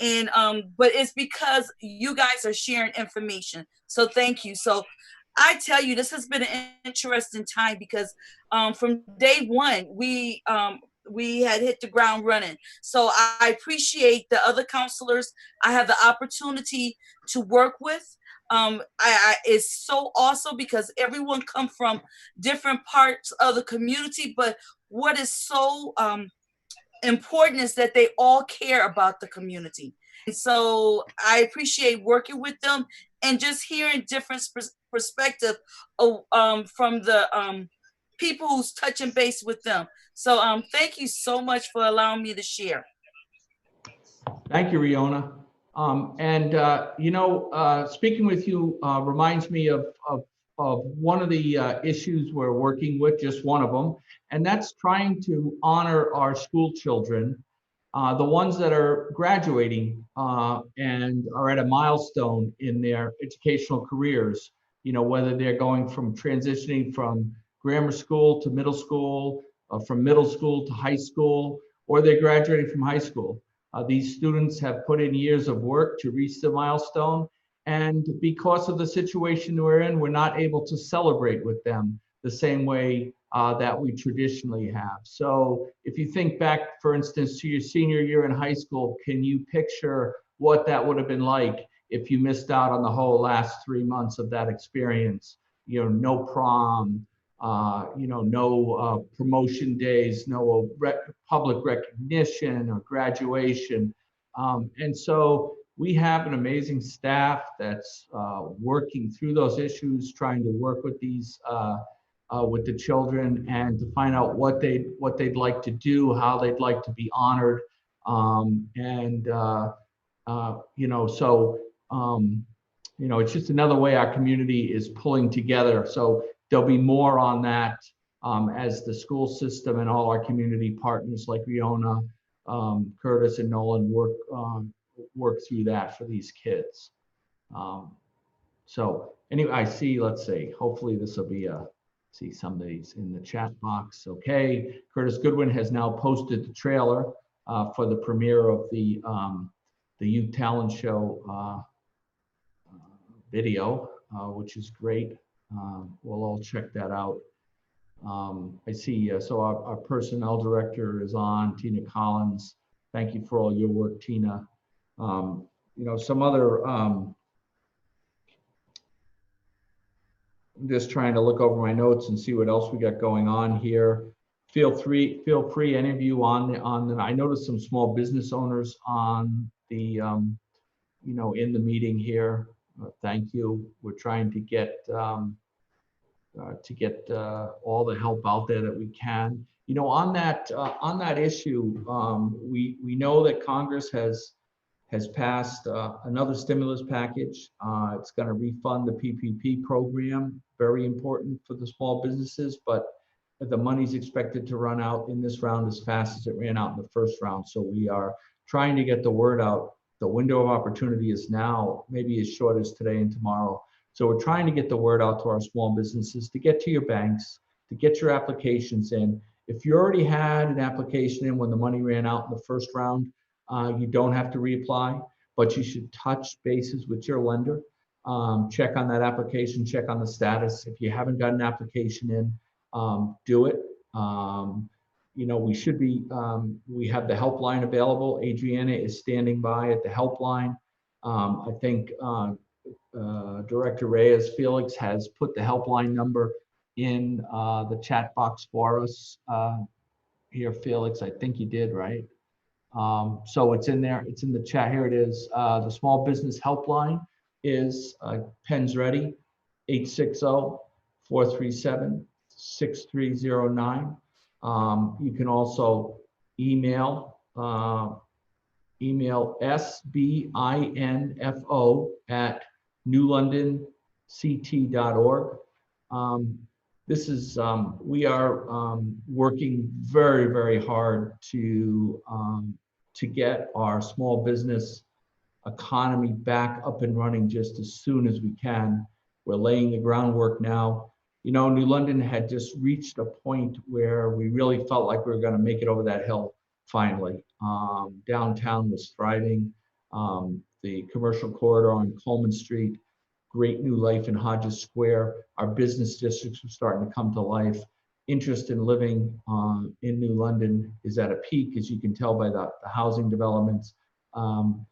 And but it's because you guys are sharing information. So thank you. So I tell you, this has been an interesting time because from day one, we had hit the ground running. So I appreciate the other counselors I have the opportunity to work with. It's so awesome because everyone come from different parts of the community, but what is so important is that they all care about the community. And so I appreciate working with them and just hearing different perspective of, from the people who's touching base with them. So thank you so much for allowing me to share. Thank you, Riona. Speaking with you reminds me of one of the issues we're working with, just one of them, and that's trying to honor our school children, the ones that are graduating and are at a milestone in their educational careers, whether they're going from transitioning from grammar school to middle school, from middle school to high school, or they're graduating from high school. These students have put in years of work to reach the milestone, and because of the situation we're in, we're not able to celebrate with them the same way that we traditionally have. So if you think back, for instance, to your senior year in high school, can you picture what that would have been like if you missed out on the whole last 3 months of that experience? No prom, no promotion days, no public recognition or graduation. And so we have an amazing staff that's working through those issues, trying to work with these, with the children, and to find out what they'd like to do, how they'd like to be honored. It's just another way our community is pulling together. So there'll be more on that as the school system and all our community partners like Riona, Curtis, and Nolan work through that for these kids. So anyway, let's see, hopefully this will be see some of these in the chat box. Okay, Curtis Goodwin has now posted the trailer for the premiere of the Youth Talent Show video, which is great. We'll all check that out. I see, so our personnel director is on, Tina Collins. Thank you for all your work, Tina. Some other, I'm just trying to look over my notes and see what else we got going on here. Feel free, any of you I noticed some small business owners on the, in the meeting here. Thank you. We're trying to get all the help out there that we can. On that issue, we know that Congress has passed another stimulus package. It's going to refund the PPP program, very important for the small businesses, but the money's expected to run out in this round as fast as it ran out in the first round. So we are trying to get the word out. The window of opportunity is now, maybe as short as today and tomorrow. So we're trying to get the word out to our small businesses, to get to your banks, to get your applications in. If you already had an application in when the money ran out in the first round, you don't have to reapply, but you should touch bases with your lender. Check on that application, check on the status. If you haven't got an application in, do it. We should be, we have the helpline available. Adriana is standing by at the helpline. I think Director Reyes Felix has put the helpline number in the chat box for us here, Felix. I think you did, right? So it's in there. It's in the chat. Here it is. The small business helpline is pens ready, 860-437-6309. You can also email sbinfo@newlondonct.org. This is, we are working very, very hard to get our small business economy back up and running just as soon as we can. We're laying the groundwork now. New London had just reached a point where we really felt like we were going to make it over that hill finally. Downtown was thriving. The commercial corridor on Coleman Street, great new life in Hodges Square. Our business districts were starting to come to life. interest in living in New London is at a peak, as you can tell by the housing developments.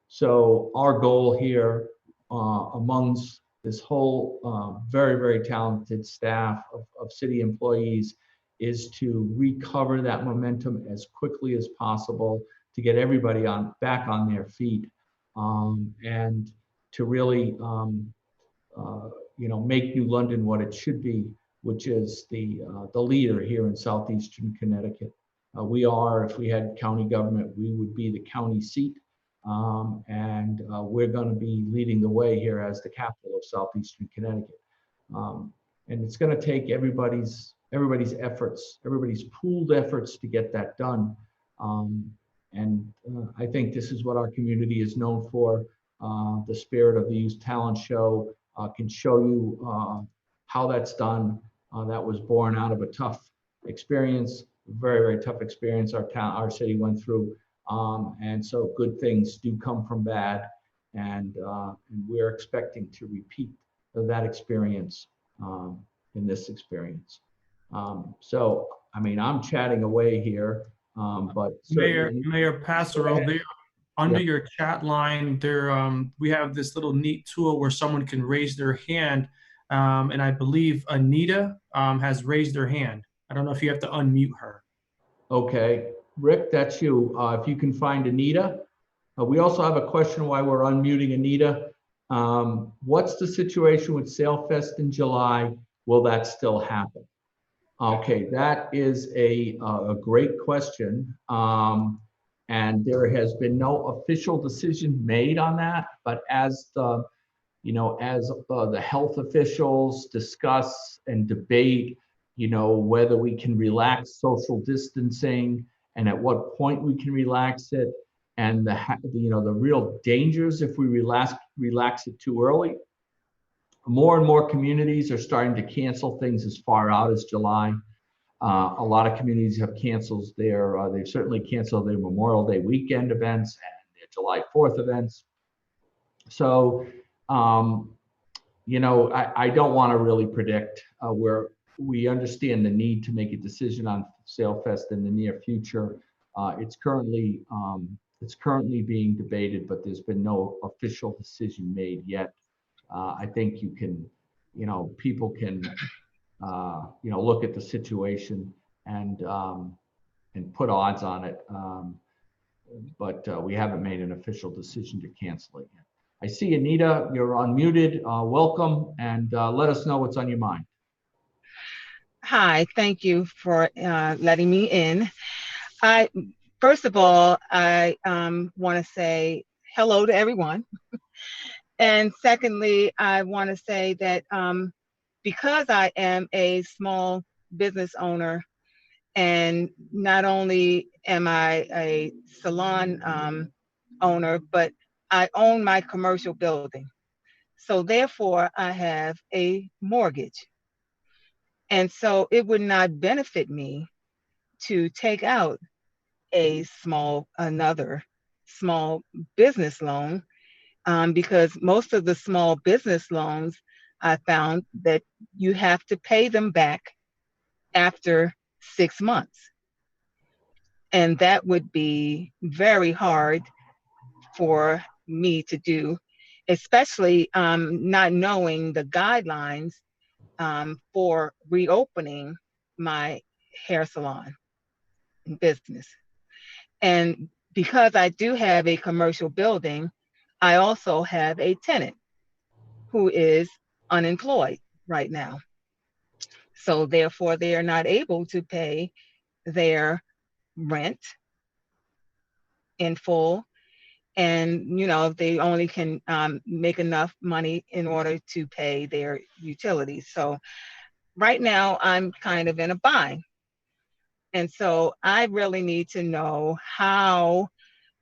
So our goal here amongst this whole very, very talented staff of city employees is to recover that momentum as quickly as possible, to get everybody back on their feet, and to really make New London what it should be, which is the leader here in southeastern Connecticut. We are, if we had county government, we would be the county seat, and we're going to be leading the way here as the capital of southeastern Connecticut. And it's going to take everybody's efforts, everybody's pooled efforts to get that done. I think this is what our community is known for. The Spirit of the Youth Talent Show can show you how that's done. That was born out of a tough experience, very, very tough experience our city went through. And so good things do come from bad. And we're expecting to repeat that experience in this experience. So, I mean, I'm chatting away here, but Mayor Passero, there under your chat line, there we have this little neat tool where someone can raise their hand, and I believe Anita has raised her hand. I don't know if you have to unmute her. Okay, Rick, that's you. If you can find Anita. We also have a question why we're unmuting Anita. What's the situation with SailFest in July? Will that still happen? Okay, that is a great question. And there has been no official decision made on that, but as the health officials discuss and debate, whether we can relax social distancing and at what point we can relax it, and the real dangers if we relax it too early. More and more communities are starting to cancel things as far out as July. A lot of communities have canceled they've certainly canceled their Memorial Day weekend events and their July 4th events. So, I don't want to really predict where we understand the need to make a decision on SailFest in the near future. It's currently being debated, but there's been no official decision made yet. I think people can look at the situation and put odds on it, but we haven't made an official decision to cancel it yet. I see Anita, you're unmuted. Welcome, and let us know what's on your mind. Hi, thank you for letting me in. First of all, I want to say hello to everyone. And secondly, I want to say that because I am a small business owner, and not only am I a salon owner, but I own my commercial building. So therefore, I have a mortgage. And so it would not benefit me to take out another small business loan, because most of the small business loans, I found that you have to pay them back after 6 months. And that would be very hard for me to do, especially not knowing the guidelines for reopening my hair salon business. And because I do have a commercial building, I also have a tenant who is unemployed right now. So therefore, they are not able to pay their rent in full. And, they only can make enough money in order to pay their utilities. So right now I'm kind of in a bind. And so I really need to know how,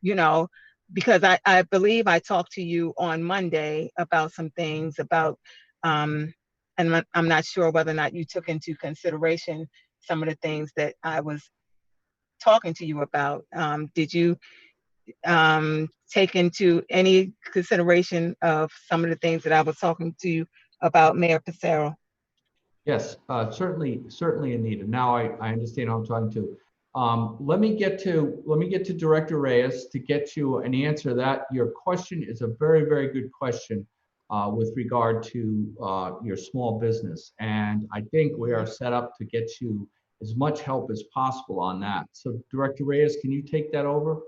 because I believe I talked to you on Monday about some things about, and I'm not sure whether or not you took into consideration some of the things that I was talking to you about. Did you take into any consideration of some of the things that I was talking to you about, Mayor Passero? Yes, certainly, Anita. Now I understand who I'm talking to. Let me get to Director Reyes to get you an answer. That your question is a very, very good question with regard to your small business, and I think we are set up to get you as much help as possible on that. So, Director Reyes, can you take that over?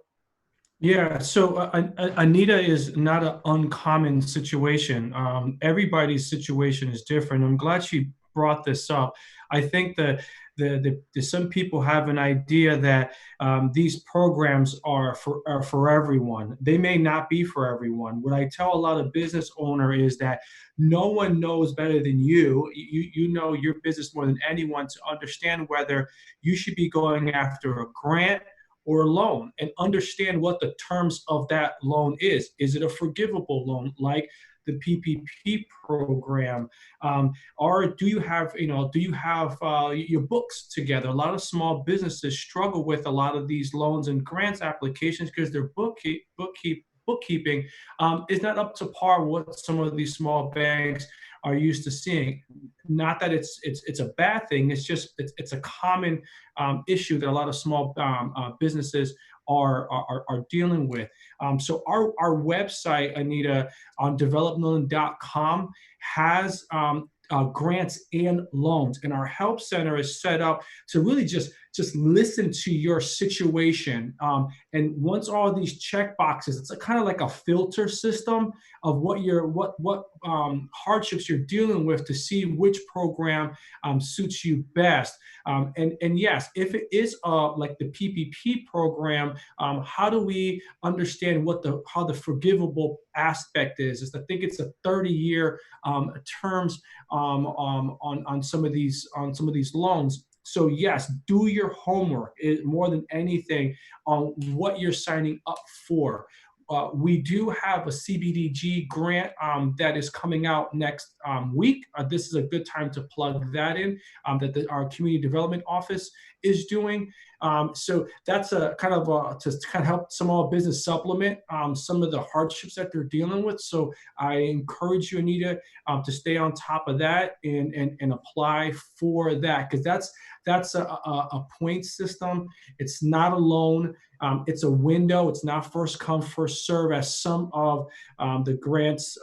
Yeah, so Anita is not an uncommon situation. Everybody's situation is different. I'm glad she brought this up. I think that some people have an idea that these programs are for everyone. They may not be for everyone. What I tell a lot of business owner is that no one knows better than you. You know your business more than anyone to understand whether you should be going after a grant or a loan, and understand what the terms of that loan is. Is it a forgivable loan like the PPP program? Or do you have your books together? A lot of small businesses struggle with a lot of these loans and grants applications because their bookkeeping is not up to par with what some of these small banks are used to seeing. Not that it's a bad thing. It's just it's a common issue that a lot of small businesses are dealing with. So our website, Anita, on developnorland.com has grants and loans, and our help center is set up to really just listen to your situation. And once all these check boxes, it's kind of like a filter system of what hardships you're dealing with to see which program suits you best. And yes, if it is like the PPP program, how do we understand how the forgivable aspect is? I think it's a 30-year terms on some of these loans. So yes, do your homework more than anything on what you're signing up for. We do have a CBDG grant that is coming out next week. This is a good time to plug that in, that our community development office is doing. So that's to kind of help small business supplement some of the hardships that they're dealing with. So I encourage you, Anita, to stay on top of that and apply for that, because that's a point system. It's not a loan. It's a window. It's not first come, first serve, as some of the grants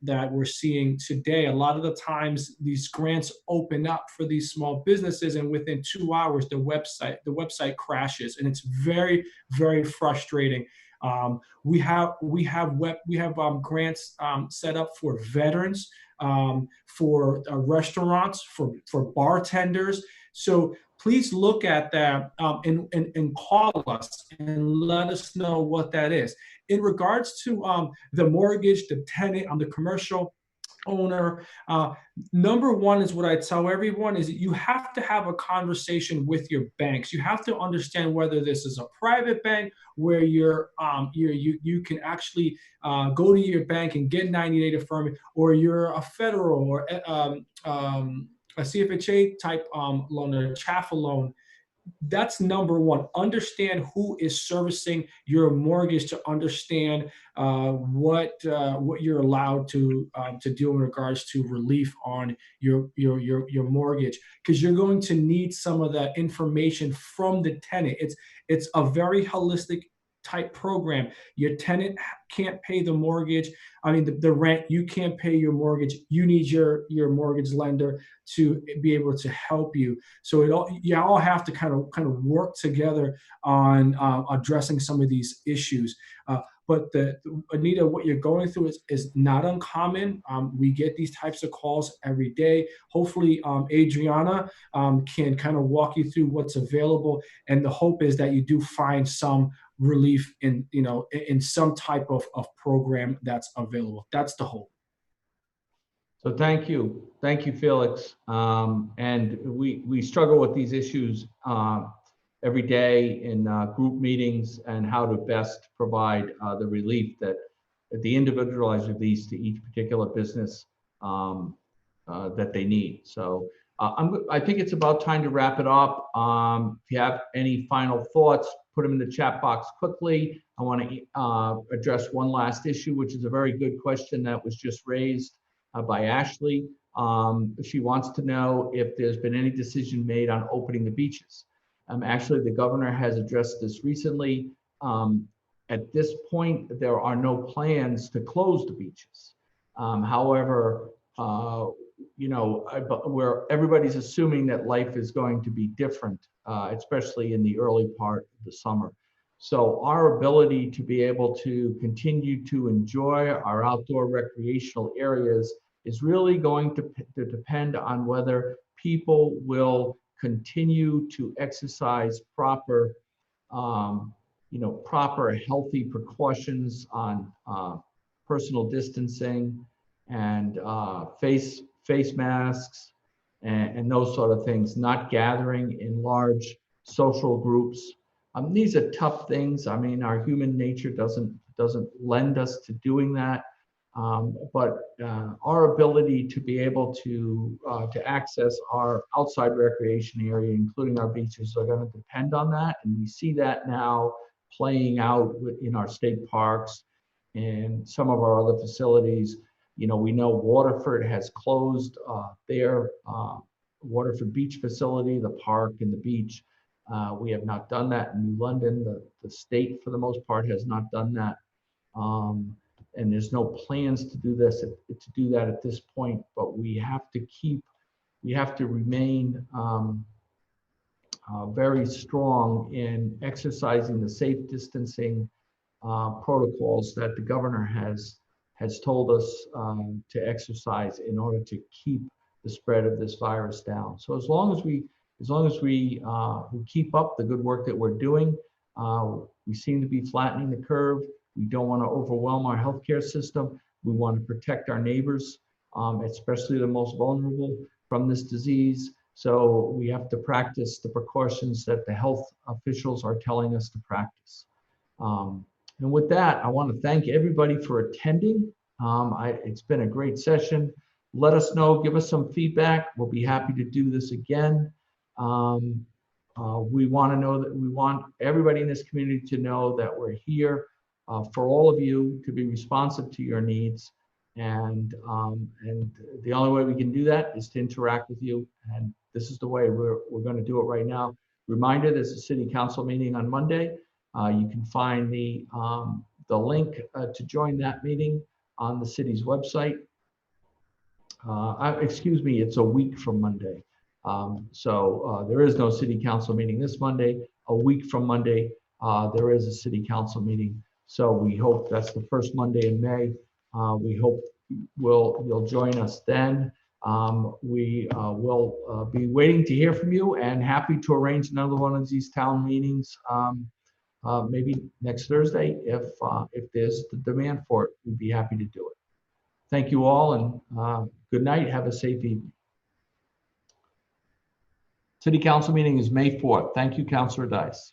that we're seeing today. A lot of the times these grants open up for these small businesses, and within 2 hours the website crashes, and it's very, very frustrating. We have grants set up for veterans, for restaurants, for bartenders. So please look at that and call us and let us know what that is. In regards to the mortgage, the tenant, the commercial owner, number one is what I tell everyone is that you have to have a conversation with your banks. You have to understand whether this is a private bank where you can actually go to your bank and get 90-day deferment, or you're a federal or a CFHA type loan, or a CHFA loan. That's number one. Understand who is servicing your mortgage to understand what you're allowed to do in regards to relief on your mortgage, because you're going to need some of that information from the tenant. It's a very holistic type program. Your tenant can't pay the mortgage. I mean, the rent, you can't pay your mortgage. You need your mortgage lender to be able to help you. So you all have to kind of work together on addressing some of these issues. But Anita, what you're going through is not uncommon. We get these types of calls every day. Hopefully, Adriana can kind of walk you through what's available, and the hope is that you do find some relief in some type of program that's available. That's the hope. So thank you, Felix. And we struggle with these issues every day in group meetings, and how to best provide the relief, the individualized release to each particular business that they need. So I think it's about time to wrap it up. If you have any final thoughts, put them in the chat box quickly. I want to address one last issue, which is a very good question that was just raised by Ashley. She wants to know if there's been any decision made on opening the beaches. Actually, the governor has addressed this recently. At this point, there are no plans to close the beaches. However, where everybody's assuming that life is going to be different, especially in the early part of the summer. So our ability to be able to continue to enjoy our outdoor recreational areas is really going to depend on whether people will continue to exercise proper, proper healthy precautions on personal distancing and face masks and those sort of things, not gathering in large social groups. These are tough things. I mean, our human nature doesn't lend us to doing that. But our ability to be able to access our outside recreation area, including our beaches, are going to depend on that. And we see that now playing out in our state parks and some of our other facilities. We know Waterford has closed their Waterford Beach facility, the park and the beach. We have not done that in New London. The state, for the most part, has not done that. And there's no plans to do that at this point, but we have to remain very strong in exercising the safe distancing protocols that the governor has told us to exercise in order to keep the spread of this virus down. So as long as we keep up the good work that we're doing, we seem to be flattening the curve. We don't want to overwhelm our healthcare system. We want to protect our neighbors, especially the most vulnerable, from this disease. So we have to practice the precautions that the health officials are telling us to practice. And with that, I want to thank everybody for attending. It's been a great session. Let us know, give us some feedback. We'll be happy to do this again. We want everybody in this community to know that we're here for all of you, to be responsive to your needs. And the only way we can do that is to interact with you. And this is the way we're going to do it right now. Reminder, there's a city council meeting on Monday. You can find the link to join that meeting on the city's website. Excuse me, it's a week from Monday. So there is no city council meeting this Monday. A week from Monday, there is a city council meeting. So we hope that's the first Monday in May. We hope you'll join us then. We will be waiting to hear from you and happy to arrange another one of these town meetings, maybe next Thursday if there's the demand for it. We'd be happy to do it. Thank you all, and good night. Have a safe evening. City Council meeting is May 4th. Thank you, Councilor Dice.